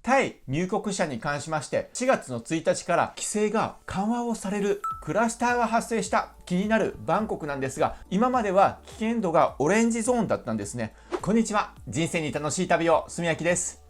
タイ入国者に関しまして4月の1日から規制が緩和をされるクラスターが発生した気になるバンコクなんですが、今までは危険度がオレンジゾーンだったんですね。こんにちは、人生に楽しい旅をすみやきです。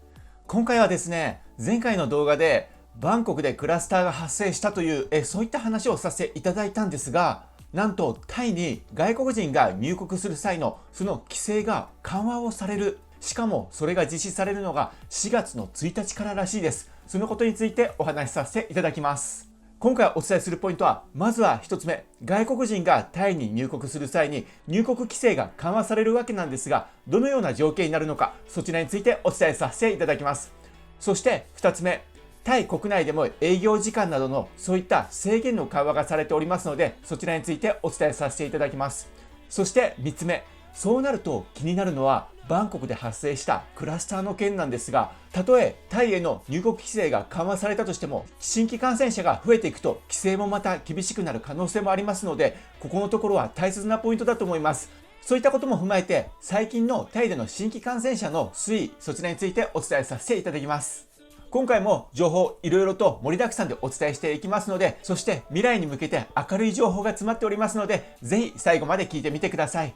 今回はですね、前回の動画でバンコクでクラスターが発生したというそういった話をさせていただいたんですが、なんとタイに外国人が入国する際のその規制が緩和をされる。しかもそれが実施されるのが4月の1日かららしいです。そのことについてお話しさせていただきます。今回お伝えするポイントは、まずは1つ目、外国人がタイに入国する際に入国規制が緩和されるわけなんですが、どのような条件になるのか、そちらについてお伝えさせていただきます。そして2つ目、タイ国内でも営業時間などのそういった制限の緩和がされておりますので、そちらについてお伝えさせていただきます。そして3つ目、そうなると気になるのはバンコクで発生したクラスターの件なんですが、たとえタイへの入国規制が緩和されたとしても、新規感染者が増えていくと規制もまた厳しくなる可能性もありますので、ここのところは大切なポイントだと思います。そういったことも踏まえて、最近のタイでの新規感染者の推移、そちらについてお伝えさせていただきます。今回も情報いろいろと盛りだくさんでお伝えしていきますので、そして未来に向けて明るい情報が詰まっておりますので、ぜひ最後まで聞いてみてください。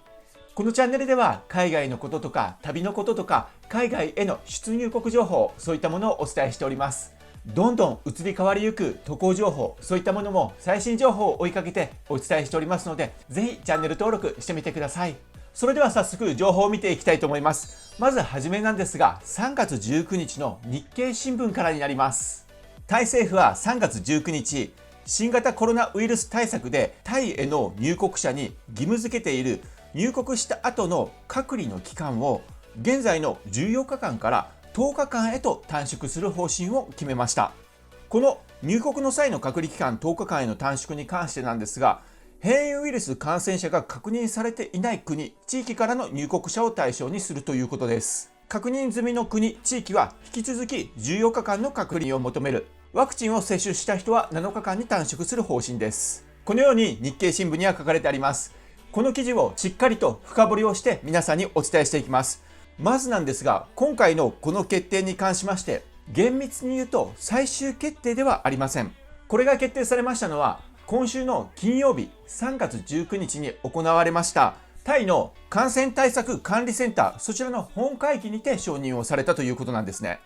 このチャンネルでは海外のこととか旅のこととか海外への出入国情報、そういったものをお伝えしております。どんどん移り変わりゆく渡航情報、そういったものも最新情報を追いかけてお伝えしておりますので、ぜひチャンネル登録してみてください。それでは早速情報を見ていきたいと思います。まずはじめなんですが、3月19日の日経新聞からになります。タイ政府は3月19日、新型コロナウイルス対策でタイへの入国者に義務付けている入国した後の隔離の期間を現在の14日間から10日間へと短縮する方針を決めました。この入国の際の隔離期間10日間への短縮に関してなんですが、変異ウイルス感染者が確認されていない国、地域からの入国者を対象にするということです。確認済みの国、地域は引き続き14日間の隔離を求める。ワクチンを接種した人は7日間に短縮する方針です。このように日経新聞には書かれてあります。この記事をしっかりと深掘りをして皆さんにお伝えしていきます。まずなんですが、今回のこの決定に関しまして、厳密に言うと最終決定ではありません。これが決定されましたのは、今週の金曜日3月19日に行われましたタイの感染対策管理センター、そちらの本会議にて承認をされたということなんですね。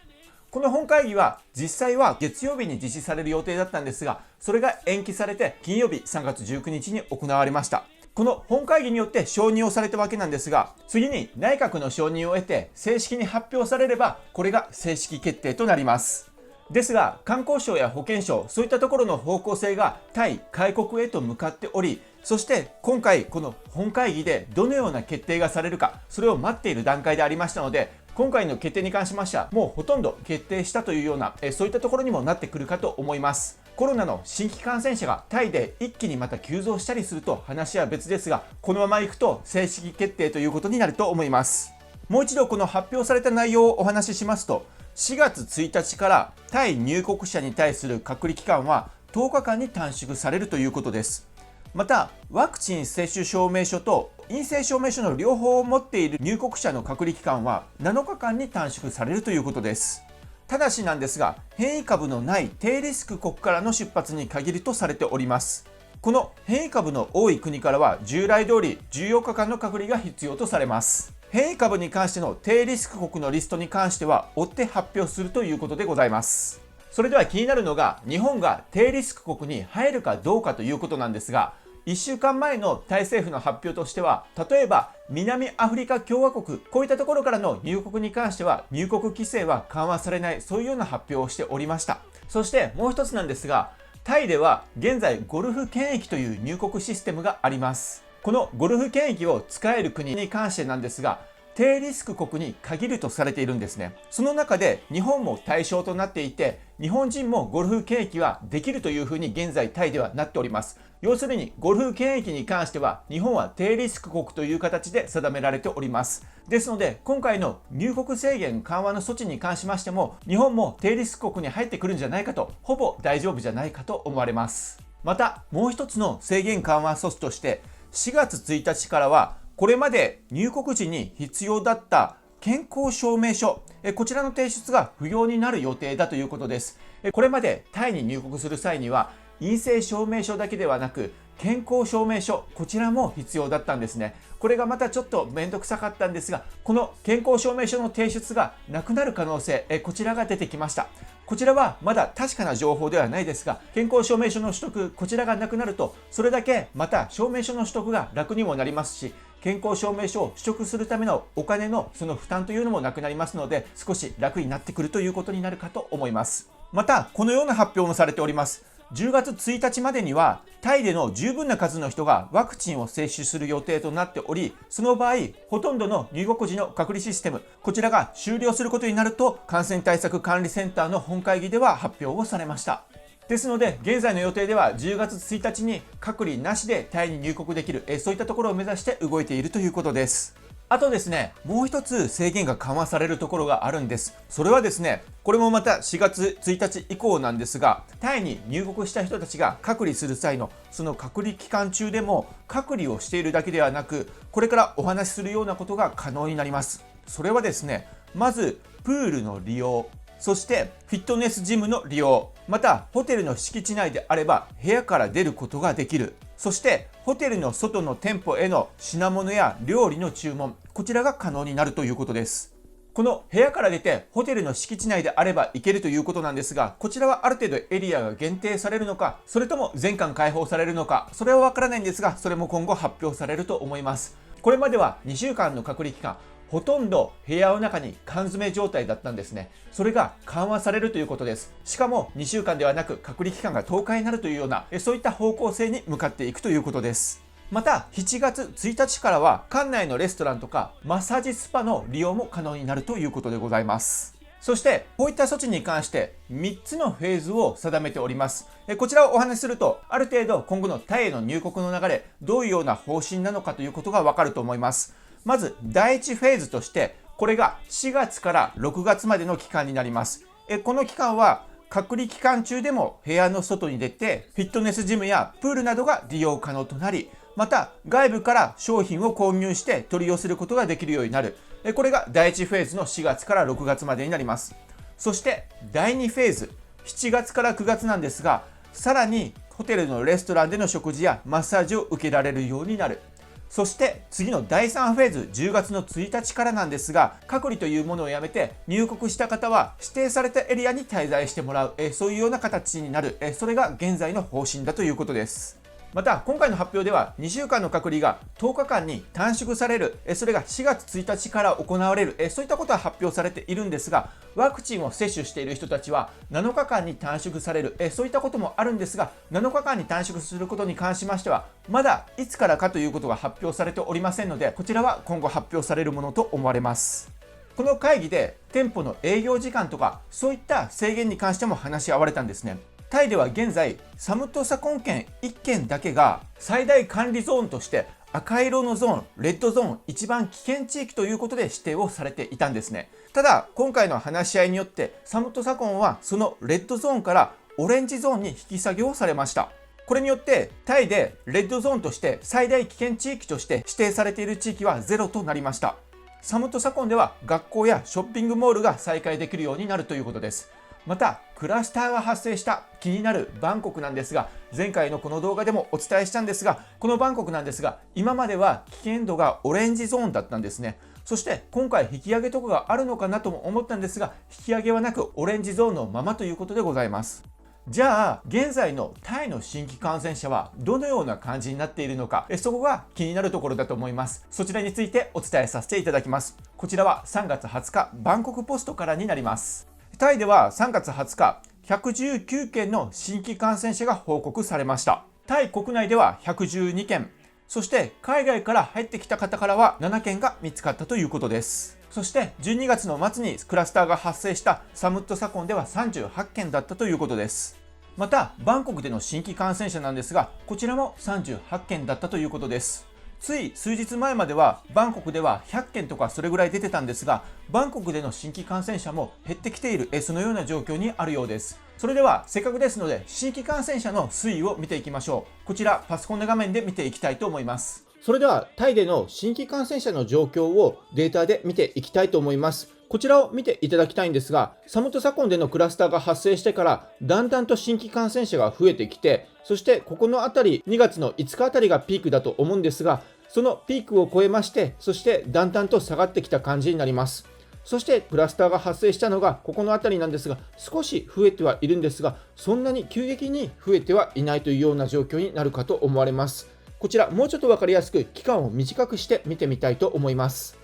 この本会議は実際は月曜日に実施される予定だったんですが、それが延期されて金曜日3月19日に行われました。この本会議によって承認をされたわけなんですが、次に内閣の承認を得て正式に発表されれば、これが正式決定となります。ですが、観光省や保健省、そういったところの方向性がタイ開国へと向かっており、そして今回この本会議でどのような決定がされるか、それを待っている段階でありましたので、今回の決定に関しましてはもうほとんど決定したというようなそういったところにもなってくるかと思います。コロナの新規感染者がタイで一気にまた急増したりすると話は別ですが、このままいくと正式決定ということになると思います。もう一度この発表された内容をお話ししますと、4月1日からタイ入国者に対する隔離期間は10日間に短縮されるということです。また、ワクチン接種証明書と陰性証明書の両方を持っている入国者の隔離期間は7日間に短縮されるということです。ただしなんですが、変異株のない低リスク国からの出発に限るとされております。この変異株の多い国からは従来通り14日間の隔離が必要とされます。変異株に関しての低リスク国のリストに関しては追って発表するということでございます。それでは気になるのが、日本が低リスク国に入るかどうかということなんですが、1週間前のタイ政府の発表としては、例えば南アフリカ共和国、こういったところからの入国に関しては入国規制は緩和されない、そういうような発表をしておりました。そしてもう一つなんですが、タイでは現在ゴルフ検疫という入国システムがあります。このゴルフ検疫を使える国に関してなんですが、低リスク国に限るとされているんですね。その中で日本も対象となっていて、日本人もゴルフ検疫はできるというふうに現在タイではなっております。要するにゴルフ検疫に関しては日本は低リスク国という形で定められております。ですので今回の入国制限緩和の措置に関しましても、日本も低リスク国に入ってくるんじゃないかと、ほぼ大丈夫じゃないかと思われます。またもう一つの制限緩和措置として、4月1日からはこれまで入国時に必要だった健康証明書、こちらの提出が不要になる予定だということです。これまでタイに入国する際には陰性証明書だけではなく健康証明書、こちらも必要だったんですね。これがまたちょっと面倒くさかったんですが、この健康証明書の提出がなくなる可能性、こちらが出てきました。こちらはまだ確かな情報ではないですが、健康証明書の取得、こちらがなくなると、それだけまた証明書の取得が楽にもなりますし、健康証明書を取得するためのお金のその負担というのもなくなりますので、少し楽になってくるということになるかと思います。また、このような発表もされております。10月1日までにはタイでの十分な数の人がワクチンを接種する予定となっており、その場合ほとんどの入国時の隔離システム、こちらが終了することになると感染対策管理センターの本会議では発表をされました。ですので現在の予定では10月1日に隔離なしでタイに入国できる、そういったところを目指して動いているということです。あとですね、もう一つ制限が緩和されるところがあるんです。それはですね、これもまた4月1日以降なんですが、タイに入国した人たちが隔離する際のその隔離期間中でも隔離をしているだけではなく、これからお話しするようなことが可能になります。それはですね、まずプールの利用、そしてフィットネスジムの利用、またホテルの敷地内であれば部屋から出ることができる。そしてホテルの外の店舗への品物や料理の注文、こちらが可能になるということです。この部屋から出てホテルの敷地内であれば行けるということなんですが、こちらはある程度エリアが限定されるのか、それとも全館開放されるのか、それはわからないんですが、それも今後発表されると思います。これまでは2週間の隔離期間、ほとんど部屋の中に缶詰状態だったんですね。それが緩和されるということです。しかも2週間ではなく隔離期間が10日になるというような、そういった方向性に向かっていくということです。また7月1日からは館内のレストランとかマッサージスパの利用も可能になるということでございます。そしてこういった措置に関して3つのフェーズを定めております。こちらをお話しすると、ある程度今後のタイへの入国の流れ、どういうような方針なのかということがわかると思います。まず第1フェーズとして、これが4月から6月までの期間になります。この期間は隔離期間中でも部屋の外に出てフィットネスジムやプールなどが利用可能となり、また外部から商品を購入して取り寄せることができるようになる。これが第1フェーズの4月から6月までになります。そして第2フェーズ、7月から9月なんですが、さらにホテルのレストランでの食事やマッサージを受けられるようになる。そして次の第3フェーズ、10月の1日からなんですが、隔離というものをやめて入国した方は指定されたエリアに滞在してもらう、そういうような形になる、それが現在の方針だということです。また今回の発表では2週間の隔離が10日間に短縮される、それが4月1日から行われる、そういったことは発表されているんですが、ワクチンを接種している人たちは7日間に短縮される、そういったこともあるんですが、7日間に短縮することに関しましてはまだいつからかということが発表されておりませんので、こちらは今後発表されるものと思われます。この会議で店舗の営業時間とかそういった制限に関しても話し合われたんですね。タイでは現在サムットサコン県1県だけが最大管理ゾーンとして赤色のゾーン、レッドゾーン、一番危険地域ということで指定をされていたんですね。ただ今回の話し合いによってサムットサコンはそのレッドゾーンからオレンジゾーンに引き下げをされました。これによってタイでレッドゾーンとして最大危険地域として指定されている地域はゼロとなりました。サムットサコンでは学校やショッピングモールが再開できるようになるということです。またクラスターが発生した気になるバンコクなんですが、前回のこの動画でもお伝えしたんですが、このバンコクなんですが、今までは危険度がオレンジゾーンだったんですね。そして今回引き上げとかがあるのかなとも思ったんですが、引き上げはなくオレンジゾーンのままということでございます。じゃあ現在のタイの新規感染者はどのような感じになっているのか、そこが気になるところだと思います。そちらについてお伝えさせていただきます。こちらは3月20日バンコクポストからになります。タイでは3月20日119件の新規感染者が報告されました。タイ国内では112件、そして海外から入ってきた方からは7件が見つかったということです。そして12月の末にクラスターが発生したサムットサコンでは38件だったということです。またバンコクでの新規感染者なんですが、こちらも38件だったということです。つい数日前まではバンコクでは100件とかそれぐらい出てたんですが、バンコクでの新規感染者も減ってきている、そのような状況にあるようです。それではせっかくですので新規感染者の推移を見ていきましょう。こちらパソコンの画面で見ていきたいと思います。それではタイでの新規感染者の状況をデータで見ていきたいと思います。こちらを見ていただきたいんですが、サムトサコンでのクラスターが発生してからだんだんと新規感染者が増えてきて、そしてここのあたり2月の5日あたりがピークだと思うんですが、そのピークを超えまして、そしてだんだんと下がってきた感じになります。そしてクラスターが発生したのがここのあたりなんですが、少し増えてはいるんですが、そんなに急激に増えてはいないというような状況になるかと思われます。こちらもうちょっと分かりやすく期間を短くして見てみたいと思います。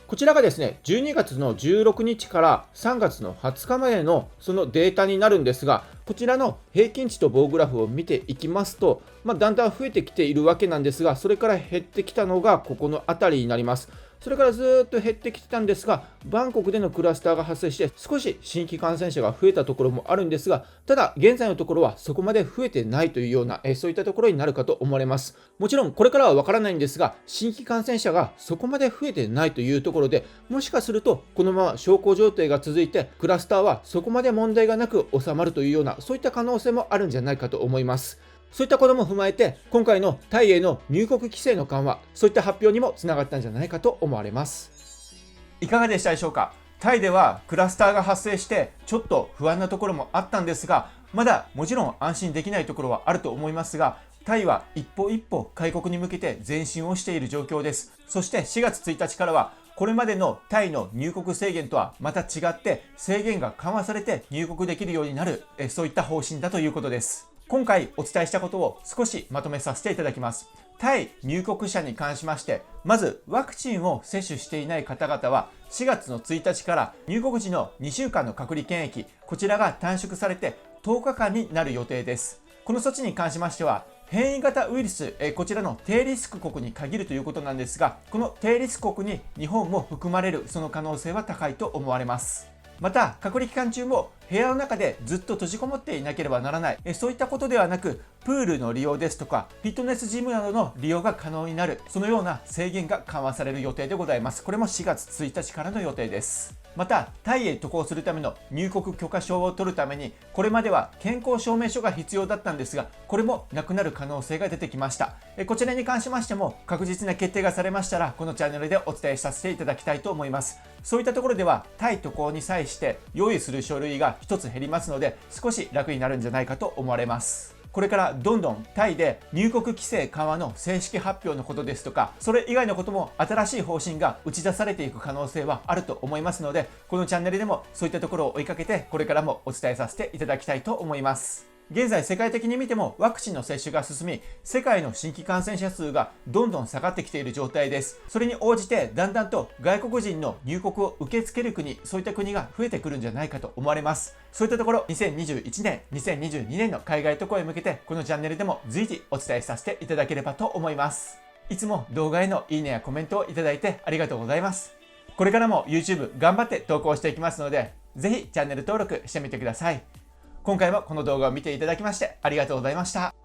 こちらがですね、12月の16日から3月の20日までのそのデータになるんですが、こちらの平均値と棒グラフを見ていきますと、だんだん増えてきているわけなんですが、それから減ってきたのがここの辺りになります。それからずっと減ってきてたんですが、バンコクでのクラスターが発生して少し新規感染者が増えたところもあるんですが、ただ現在のところはそこまで増えてないというようなそういったところになるかと思われます。もちろんこれからはわからないんですが、新規感染者がそこまで増えてないというところで、もしかするとこのまま小康状態が続いてクラスターはそこまで問題がなく収まるというような、そういった可能性もあるんじゃないかと思います。そういったことも踏まえて、今回のタイへの入国規制の緩和、そういった発表にもつながったんじゃないかと思われます。いかがでしたでしょうか。タイではクラスターが発生してちょっと不安なところもあったんですが、まだもちろん安心できないところはあると思いますが、タイは一歩一歩開国に向けて前進をしている状況です。そして4月1日からはこれまでのタイの入国制限とはまた違って制限が緩和されて入国できるようになる、そういった方針だということです。今回お伝えしたことを少しまとめさせていただきます。タイ入国者に関しまして、まずワクチンを接種していない方々は4月の1日から入国時の2週間の隔離検疫、こちらが短縮されて10日間になる予定です。この措置に関しましては変異型ウイルス、こちらの低リスク国に限るということなんですが、この低リスク国に日本も含まれるその可能性は高いと思われます。また隔離期間中も部屋の中でずっと閉じこもっていなければならない、そういったことではなく、プールの利用ですとかフィットネスジムなどの利用が可能になる、そのような制限が緩和される予定でございます。これも4月1日からの予定です。またタイへ渡航するための入国許可証を取るために、これまでは健康証明書が必要だったんですが、これもなくなる可能性が出てきました。こちらに関しましても確実な決定がされましたら、このチャンネルでお伝えさせていただきたいと思います。そういったところではタイ渡航に際して用意する書類が1つ減りますので、少し楽になるんじゃないかと思われます。これからどんどんタイで入国規制緩和の正式発表のことですとか、それ以外のことも新しい方針が打ち出されていく可能性はあると思いますので、このチャンネルでもそういったところを追いかけてこれからもお伝えさせていただきたいと思います。現在世界的に見てもワクチンの接種が進み、世界の新規感染者数がどんどん下がってきている状態です。それに応じてだんだんと外国人の入国を受け付ける国、そういった国が増えてくるんじゃないかと思われます。そういったところ2021年、2022年の海外渡航へ向けてこのチャンネルでも随時お伝えさせていただければと思います。いつも動画へのいいねやコメントをいただいてありがとうございます。これからも YouTube 頑張って投稿していきますので、ぜひチャンネル登録してみてください。今回もこの動画を見ていただきましてありがとうございました。